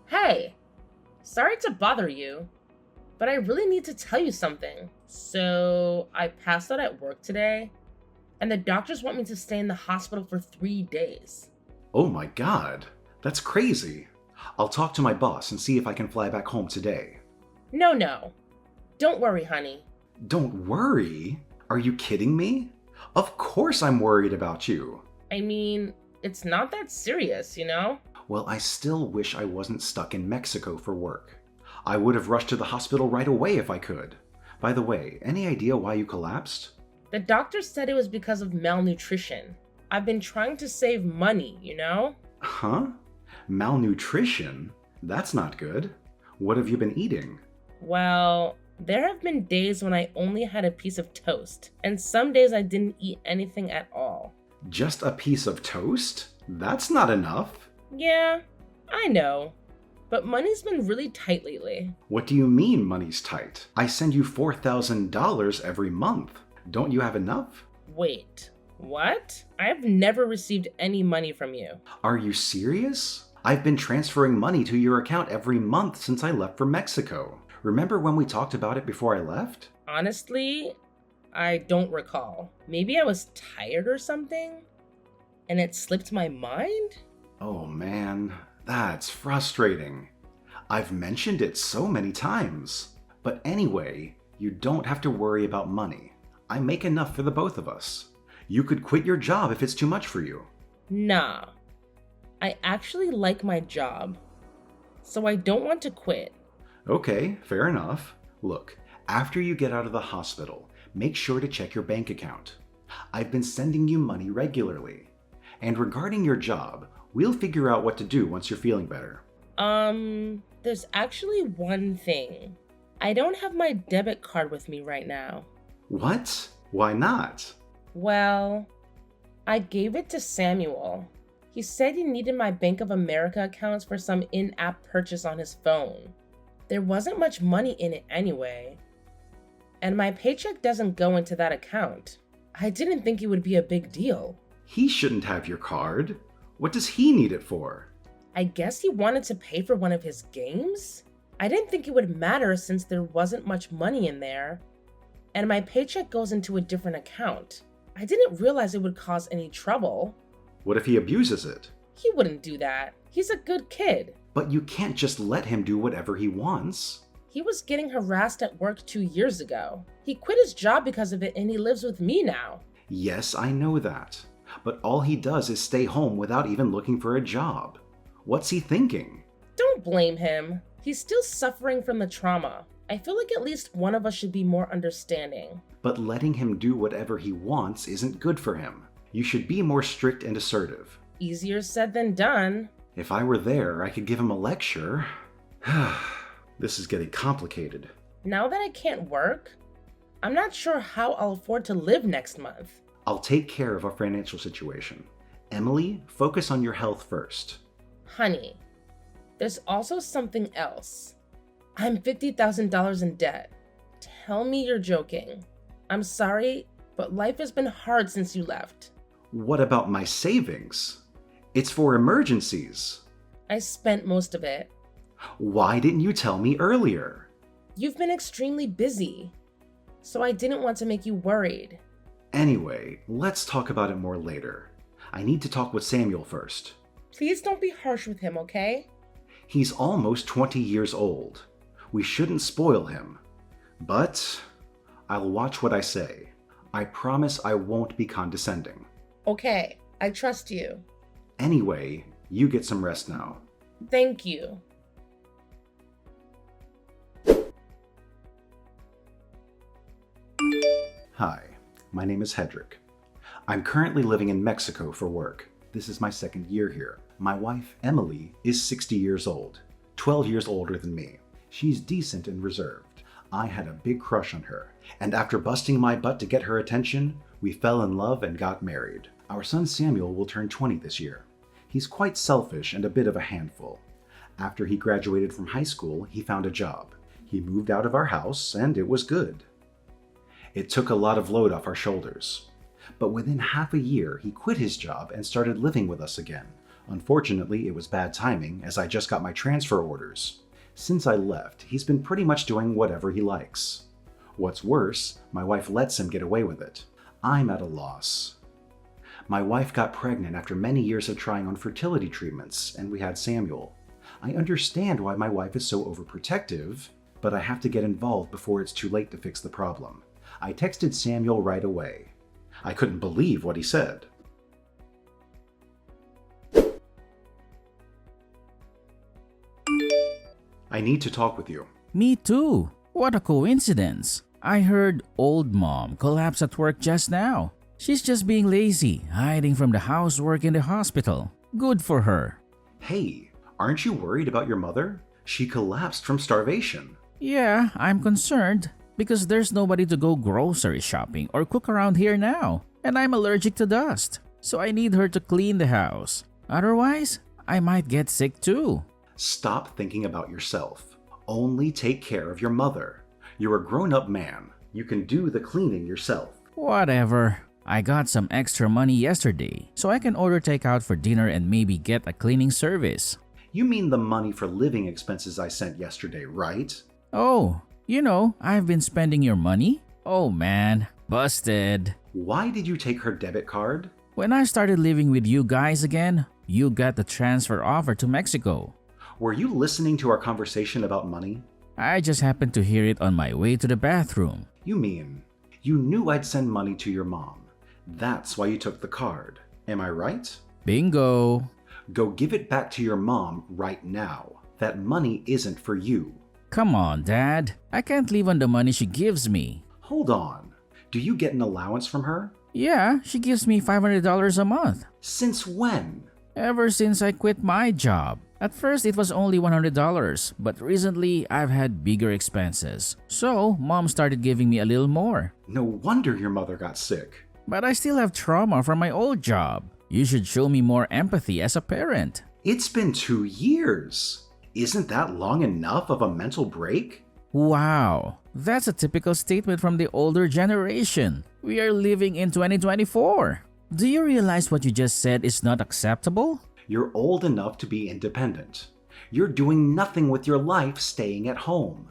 Hey, sorry to bother you, but I really need to tell you something. So, I passed out at work today, and the doctors want me to stay in the hospital for 3 days. Oh my god, that's crazy. I'll talk to my boss and see if I can fly back home today. No. Don't worry, honey. Don't worry? Are you kidding me? Of course I'm worried about you. I mean, it's not that serious, you know? Well, I still wish I wasn't stuck in Mexico for work. I would have rushed to the hospital right away if I could. By the way, any idea why you collapsed? The doctor said it was because of malnutrition. I've been trying to save money, you know? Huh? Malnutrition? That's not good. What have you been eating? Well, there have been days when I only had a piece of toast, and some days I didn't eat anything at all. Just a piece of toast? That's not enough. Yeah, I know. But money's been really tight lately. What do you mean money's tight? I send you $4,000 every month. Don't you have enough? Wait, what? I have never received any money from you. Are you serious? I've been transferring money to your account every month since I left for Mexico. Remember when we talked about it before I left? Honestly, I don't recall. Maybe I was tired or something? And it slipped my mind? Oh man, that's frustrating. I've mentioned it so many times. But anyway, you don't have to worry about money. I make enough for the both of us. You could quit your job if it's too much for you. Nah. I actually like my job. So I don't want to quit. Okay, fair enough. Look, after you get out of the hospital, make sure to check your bank account. I've been sending you money regularly. And regarding your job, we'll figure out what to do once you're feeling better. There's actually one thing. I don't have my debit card with me right now. What? Why not? Well, I gave it to Samuel. He said he needed my Bank of America accounts for some in-app purchase on his phone. There wasn't much money in it anyway. And my paycheck doesn't go into that account. I didn't think it would be a big deal. He shouldn't have your card. What does he need it for? I guess he wanted to pay for one of his games? I didn't think it would matter since there wasn't much money in there. And my paycheck goes into a different account. I didn't realize it would cause any trouble. What if he abuses it? He wouldn't do that. He's a good kid. But you can't just let him do whatever he wants. He was getting harassed at work 2 years ago. He quit his job because of it and he lives with me now. Yes, I know that. But all he does is stay home without even looking for a job. What's he thinking? Don't blame him. He's still suffering from the trauma. I feel like at least one of us should be more understanding. But letting him do whatever he wants isn't good for him. You should be more strict and assertive. Easier said than done. If I were there, I could give him a lecture. This is getting complicated. Now that I can't work, I'm not sure how I'll afford to live next month. I'll take care of our financial situation. Emily, focus on your health first. Honey, there's also something else. I'm $50,000 in debt. Tell me you're joking. I'm sorry, but life has been hard since you left. What about my savings? It's for emergencies. I spent most of it. Why didn't you tell me earlier? You've been extremely busy, so I didn't want to make you worried. Anyway, let's talk about it more later. I need to talk with Samuel first. Please don't be harsh with him, okay? He's almost 20 years old. We shouldn't spoil him. But I'll watch what I say. I promise I won't be condescending. Okay, I trust you. Anyway, you get some rest now. Thank you. Hi, my name is Hedrick. I'm currently living in Mexico for work. This is my second year here. My wife, Emily, is 60 years old, 12 years older than me. She's decent and reserved. I had a big crush on her, and after busting my butt to get her attention, we fell in love and got married. Our son Samuel will turn 20 this year. He's quite selfish and a bit of a handful. After he graduated from high school, he found a job. He moved out of our house, and it was good. It took a lot of load off our shoulders. But within half a year, he quit his job and started living with us again. Unfortunately, it was bad timing as I just got my transfer orders. Since I left, he's been pretty much doing whatever he likes. What's worse, my wife lets him get away with it. I'm at a loss. My wife got pregnant after many years of trying on fertility treatments, and we had Samuel. I understand why my wife is so overprotective, but I have to get involved before it's too late to fix the problem. I texted Samuel right away. I couldn't believe what he said. I need to talk with you. Me too. What a coincidence. I heard old mom collapse at work just now. She's just being lazy, hiding from the housework in the hospital. Good for her. Hey, aren't you worried about your mother? She collapsed from starvation. Yeah, I'm concerned because there's nobody to go grocery shopping or cook around here now, and I'm allergic to dust. So I need her to clean the house. Otherwise, I might get sick too. Stop thinking about yourself. Only take care of your mother. You're a grown-up man. You can do the cleaning yourself. Whatever. I got some extra money yesterday, so I can order takeout for dinner and maybe get a cleaning service. You mean the money for living expenses I sent yesterday, right? Oh, I've been spending your money? Oh man, busted. Why did you take her debit card? When I started living with you guys again, you got the transfer offer to Mexico. Were you listening to our conversation about money? I just happened to hear it on my way to the bathroom. You mean you knew I'd send money to your mom. That's why you took the card. Am I right? Bingo. Go give it back to your mom right now. That money isn't for you. Come on, Dad. I can't live on the money she gives me. Hold on. Do you get an allowance from her? Yeah, she gives me $500 a month. Since when? Ever since I quit my job. At first, it was only $100, but recently I've had bigger expenses. So, Mom started giving me a little more. No wonder your mother got sick. But I still have trauma from my old job. You should show me more empathy as a parent. It's been 2 years. Isn't that long enough of a mental break? Wow, that's a typical statement from the older generation. We are living in 2024. Do you realize what you just said is not acceptable? You're old enough to be independent. You're doing nothing with your life staying at home.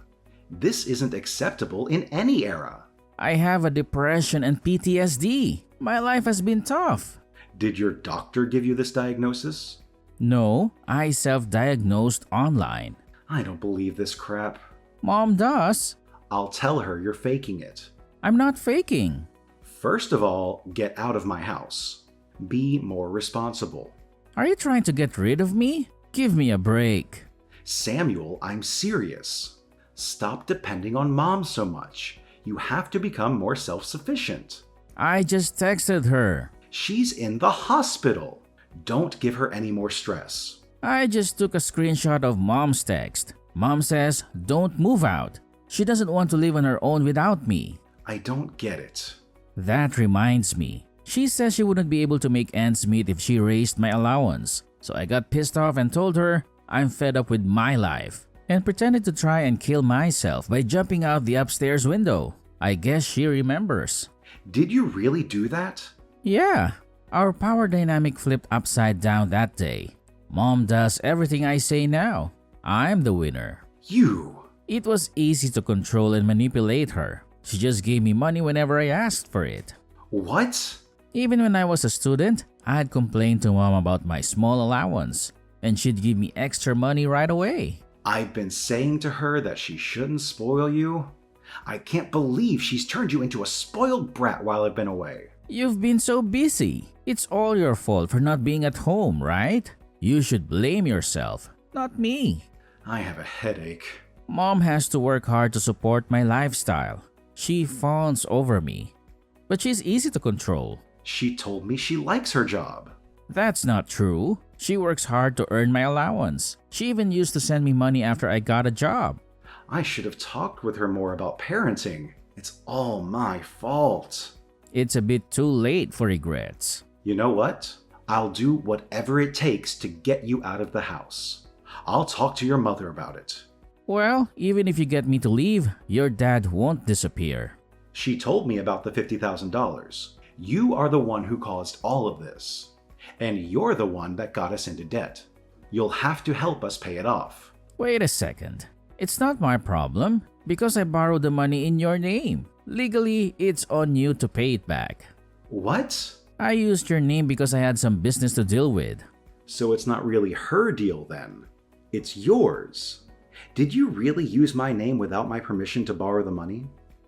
This isn't acceptable in any era. I have a depression and PTSD. My life has been tough. Did your doctor give you this diagnosis? No, I self-diagnosed online. I don't believe this crap. Mom does. I'll tell her you're faking it. I'm not faking. First of all, get out of my house. Be more responsible. Are you trying to get rid of me? Give me a break. Samuel, I'm serious. Stop depending on Mom so much. You have to become more self-sufficient. I just texted her. She's in the hospital. Don't give her any more stress. I just took a screenshot of Mom's text. Mom says, don't move out. She doesn't want to live on her own without me. I don't get it. That reminds me. She says she wouldn't be able to make ends meet if she raised my allowance. So I got pissed off and told her I'm fed up with my life and pretended to try and kill myself by jumping out the upstairs window. I guess she remembers. Did you really do that? Yeah. Our power dynamic flipped upside down that day. Mom does everything I say now. I'm the winner. You! It was easy to control and manipulate her. She just gave me money whenever I asked for it. What? Even when I was a student, I'd complain to Mom about my small allowance, and she'd give me extra money right away. I've been saying to her that she shouldn't spoil you. I can't believe she's turned you into a spoiled brat while I've been away. You've been so busy. It's all your fault for not being at home, right? You should blame yourself, not me. I have a headache. Mom has to work hard to support my lifestyle. She fawns over me, but she's easy to control. She told me she likes her job. That's not true. She works hard to earn my allowance. She even used to send me money after I got a job. I should have talked with her more about parenting. It's all my fault. It's a bit too late for regrets. You know what? I'll do whatever it takes to get you out of the house. I'll talk to your mother about it. Well, even if you get me to leave, your dad won't disappear. She told me about the $50,000. You are the one who caused all of this. And you're the one that got us into debt. You'll have to help us pay it off. Wait a second. It's not my problem because I borrowed the money in your name. Legally, it's on you to pay it back. What? I used your name because I had some business to deal with. So it's not really her deal then. It's yours. Did you really use my name without my permission to borrow the money?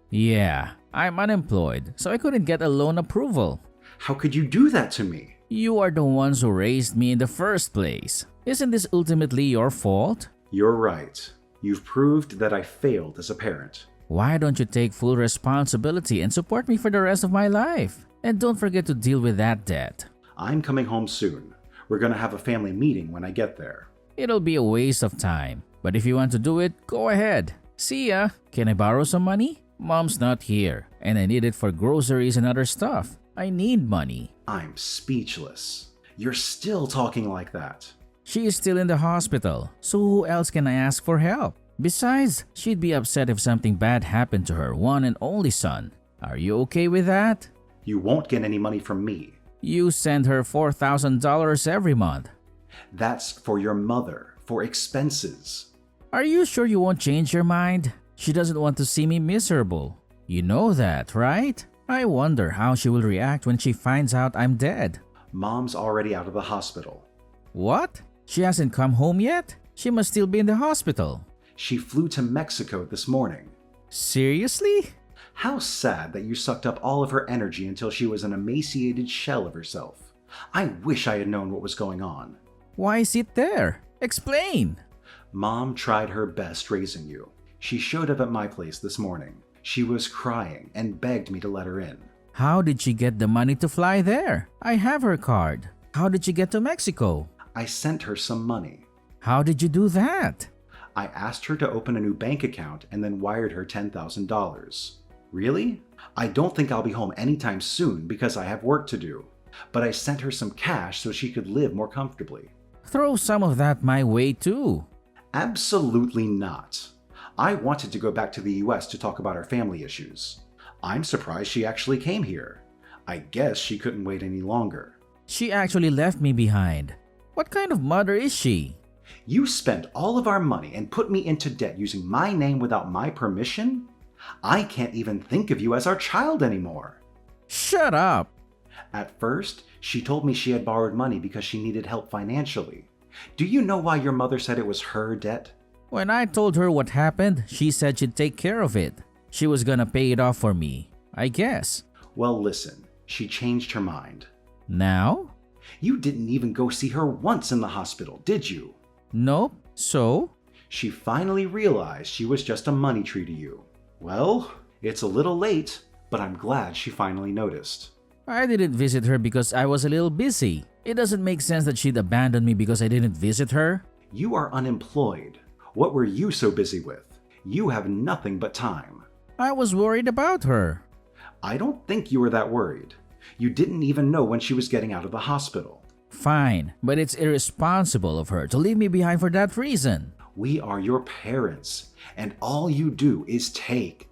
Yeah, I'm unemployed, so I couldn't get a loan approval. How could you do that to me? You are the ones who raised me in the first place. Isn't this ultimately your fault? You're right. You've proved that I failed as a parent. Why don't you take full responsibility and support me for the rest of my life? And don't forget to deal with that debt. I'm coming home soon. We're gonna have a family meeting when I get there. It'll be a waste of time, but if you want to do it, go ahead. See ya. Can I borrow some money? Mom's not here, and I need it for groceries and other stuff. I need money. I'm speechless. You're still talking like that. She is still in the hospital, so who else can I ask for help? Besides, she'd be upset if something bad happened to her one and only son. Are you okay with that? You won't get any money from me. You send her $4,000 every month. That's for your mother, for expenses. Are you sure you won't change your mind? She doesn't want to see me miserable. You know that, right? I wonder how she will react when she finds out I'm dead. Mom's already out of the hospital. What? She hasn't come home yet? She must still be in the hospital. She flew to Mexico this morning. Seriously? How sad that you sucked up all of her energy until she was an emaciated shell of herself. I wish I had known what was going on. Why sit there? Explain. Mom tried her best raising you. She showed up at my place this morning. She was crying and begged me to let her in. How did she get the money to fly there? I have her card. How did she get to Mexico? I sent her some money. How did you do that? I asked her to open a new bank account and then wired her $10,000. Really? I don't think I'll be home anytime soon because I have work to do. But I sent her some cash so she could live more comfortably. Throw some of that my way too. Absolutely not. I wanted to go back to the US to talk about our family issues. I'm surprised she actually came here. I guess she couldn't wait any longer. She actually left me behind. What kind of mother is she? You spent all of our money and put me into debt using my name without my permission? I can't even think of you as our child anymore. Shut up! At first, she told me she had borrowed money because she needed help financially. Do you know why your mother said it was her debt? When I told her what happened, she said she'd take care of it. She was gonna pay it off for me, I guess. Well, listen, she changed her mind. Now? You didn't even go see her once in the hospital, did you? Nope. So? She finally realized she was just a money tree to you. Well, it's a little late, but I'm glad she finally noticed. I didn't visit her because I was a little busy. It doesn't make sense that she'd abandon me because I didn't visit her. You are unemployed. What were you so busy with? You have nothing but time. I was worried about her. I don't think you were that worried. You didn't even know when she was getting out of the hospital. Fine, but it's irresponsible of her to leave me behind for that reason. We are your parents, and all you do is take.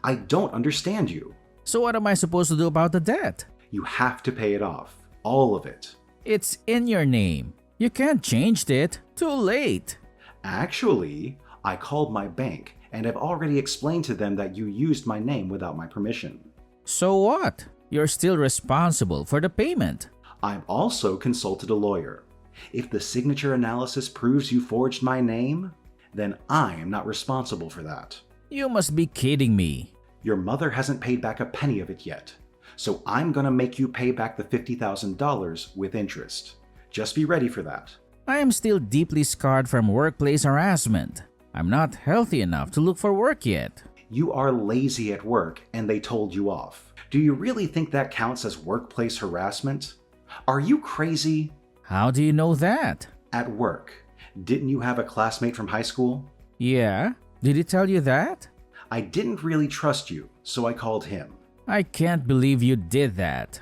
I don't understand you. So what am I supposed to do about the debt? You have to pay it off. All of it. It's in your name. You can't change it. Too late. Actually, I called my bank and have already explained to them that you used my name without my permission. So what? You're still responsible for the payment. I've also consulted a lawyer. If the signature analysis proves you forged my name, then I am not responsible for that. You must be kidding me. Your mother hasn't paid back a penny of it yet, so I'm gonna make you pay back the $50,000 with interest. Just be ready for that. I am still deeply scarred from workplace harassment. I'm not healthy enough to look for work yet. You are lazy at work and they told you off. Do you really think that counts as workplace harassment? Are you crazy? How do you know that? At work, didn't you have a classmate from high school? Yeah? Did he tell you that? I didn't really trust you, so I called him. I can't believe you did that.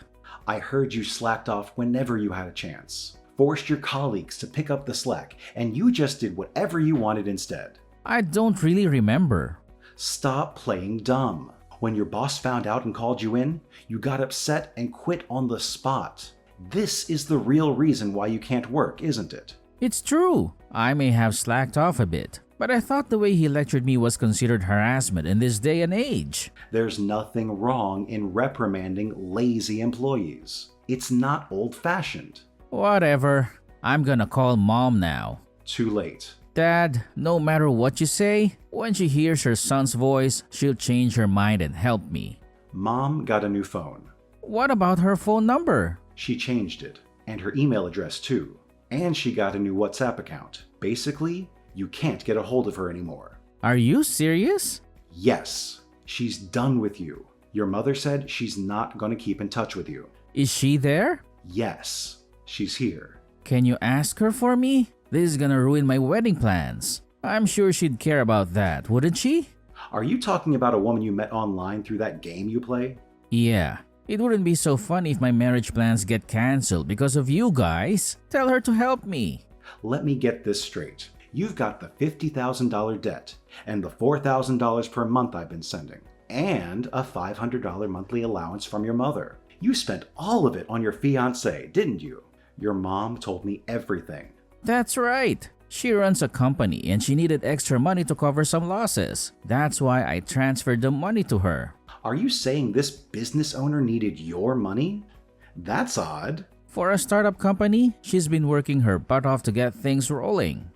I heard you slacked off whenever you had a chance. Forced your colleagues to pick up the slack, and you just did whatever you wanted instead. I don't really remember. Stop playing dumb. When your boss found out and called you in, you got upset and quit on the spot. This is the real reason why you can't work, isn't it? It's true. I may have slacked off a bit, but I thought the way he lectured me was considered harassment in this day and age. There's nothing wrong in reprimanding lazy employees. It's not old-fashioned. Whatever. I'm gonna call Mom now. Too late. Dad, no matter what you say, when she hears her son's voice, she'll change her mind and help me. Mom got a new phone. What about her phone number? She changed it, and her email address too. And she got a new WhatsApp account. Basically, you can't get a hold of her anymore. Are you serious? Yes, she's done with you. Your mother said she's not going to keep in touch with you. Is she there? Yes, she's here. Can you ask her for me? This is gonna ruin my wedding plans. I'm sure she'd care about that, wouldn't she? Are you talking about a woman you met online through that game you play? Yeah. It wouldn't be so funny if my marriage plans get cancelled because of you guys. Tell her to help me. Let me get this straight. You've got the $50,000 debt and the $4,000 per month I've been sending, and a $500 monthly allowance from your mother. You spent all of it on your fiancé, didn't you? Your mom told me everything. That's right. She runs a company and she needed extra money to cover some losses. That's why I transferred the money to her. Are you saying this business owner needed your money? That's odd. For a startup company, she's been working her butt off to get things rolling.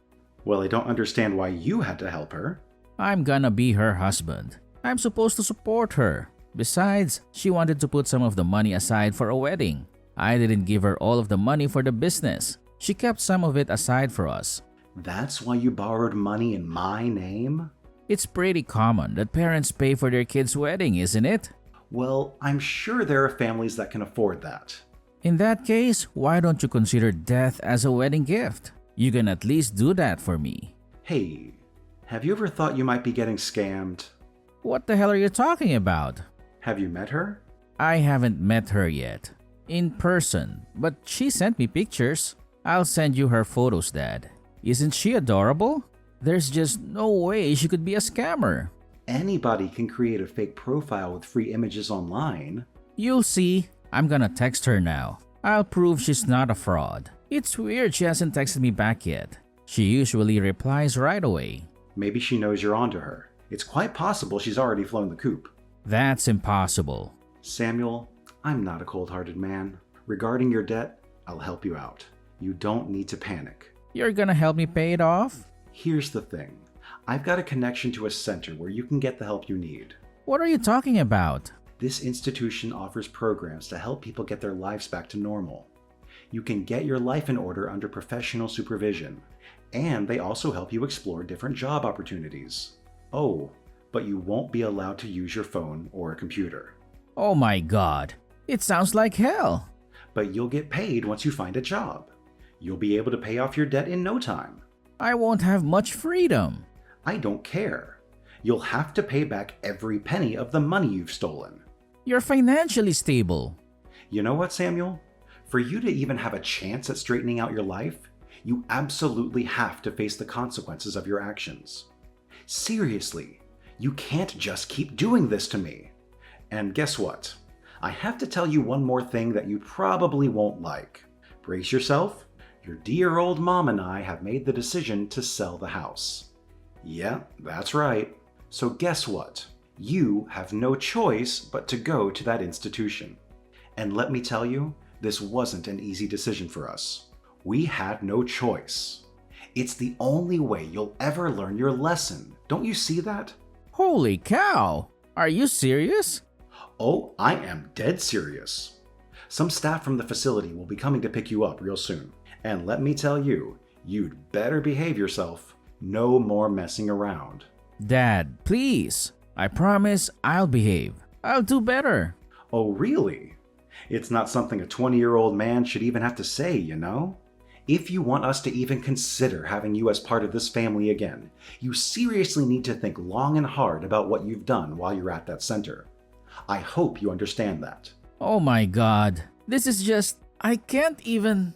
Well, I don't understand why you had to help her. I'm gonna be her husband. I'm supposed to support her. Besides, she wanted to put some of the money aside for a wedding. I didn't give her all of the money for the business. She kept some of it aside for us. That's why you borrowed money in my name? It's pretty common that parents pay for their kids' wedding, isn't it? Well, I'm sure there are families that can afford that. In that case, why don't you consider death as a wedding gift? You can at least do that for me. Hey, have you ever thought you might be getting scammed? What the hell are you talking about? Have you met her? I haven't met her yet. In person, but she sent me pictures. I'll send you her photos, Dad. Isn't she adorable? There's just no way she could be a scammer. Anybody can create a fake profile with free images online. You'll see. I'm gonna text her now. I'll prove she's not a fraud. It's weird she hasn't texted me back yet. She usually replies right away. Maybe she knows you're onto her. It's quite possible she's already flown the coop. That's impossible. Samuel, I'm not a cold-hearted man. Regarding your debt, I'll help you out. You don't need to panic. You're gonna help me pay it off? Here's the thing. I've got a connection to a center where you can get the help you need. What are you talking about? This institution offers programs to help people get their lives back to normal. You can get your life in order under professional supervision, and they also help you explore different job opportunities. Oh, but you won't be allowed to use your phone or a computer. Oh my god. It sounds like hell. But you'll get paid once you find a job. You'll be able to pay off your debt in no time. I won't have much freedom. I don't care. You'll have to pay back every penny of the money you've stolen. You're financially stable. You know what, Samuel? For you to even have a chance at straightening out your life, you absolutely have to face the consequences of your actions. Seriously, you can't just keep doing this to me. And guess what? I have to tell you one more thing that you probably won't like. Brace yourself. Your dear old mom and I have made the decision to sell the house. Yeah, that's right. So guess what? You have no choice but to go to that institution. And let me tell you, this wasn't an easy decision for us. We had no choice. It's the only way you'll ever learn your lesson. Don't you see that? Holy cow! Are you serious? Oh, I am dead serious. Some staff from the facility will be coming to pick you up real soon. And let me tell you, you'd better behave yourself. No more messing around. Dad, please. I promise I'll behave. I'll do better. Oh, really? It's not something a 20-year-old man should even have to say, you know? If you want us to even consider having you as part of this family again, you seriously need to think long and hard about what you've done while you're at that center. I hope you understand that. Oh my god. This is just... I can't even...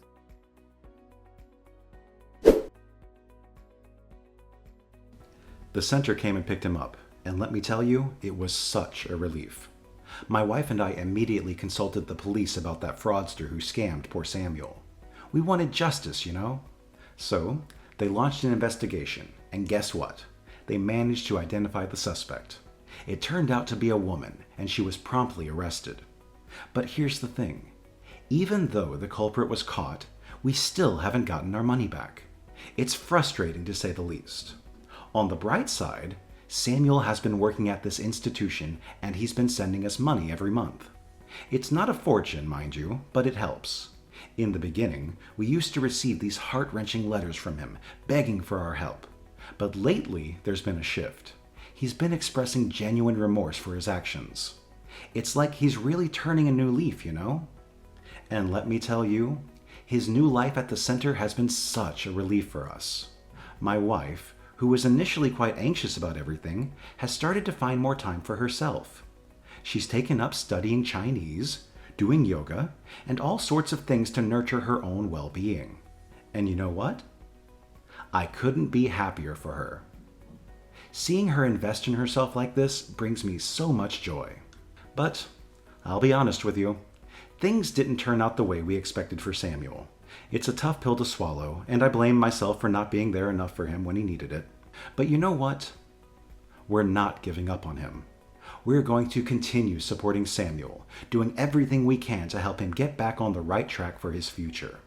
The center came and picked him up, and let me tell you, it was such a relief. My wife and I immediately consulted the police about that fraudster who scammed poor Samuel. We wanted justice, you know? So, they launched an investigation, and guess what? They managed to identify the suspect. It turned out to be a woman, and she was promptly arrested. But here's the thing. Even though the culprit was caught, we still haven't gotten our money back. It's frustrating to say the least. On the bright side, Samuel has been working at this institution and he's been sending us money every month. It's not a fortune, mind you, but it helps. In the beginning, we used to receive these heart-wrenching letters from him, begging for our help. But lately, there's been a shift. He's been expressing genuine remorse for his actions. It's like he's really turning a new leaf, you know? And let me tell you, his new life at the center has been such a relief for us. My wife, who was initially quite anxious about everything, has started to find more time for herself. She's taken up studying Chinese, doing yoga, and all sorts of things to nurture her own well-being. And you know what? I couldn't be happier for her. Seeing her invest in herself like this brings me so much joy. But I'll be honest with you, things didn't turn out the way we expected for Samuel. It's a tough pill to swallow, and I blame myself for not being there enough for him when he needed it. But you know what? We're not giving up on him. We're going to continue supporting Samuel, doing everything we can to help him get back on the right track for his future.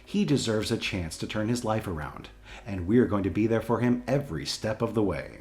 He deserves a chance to turn his life around, and we're going to be there for him every step of the way.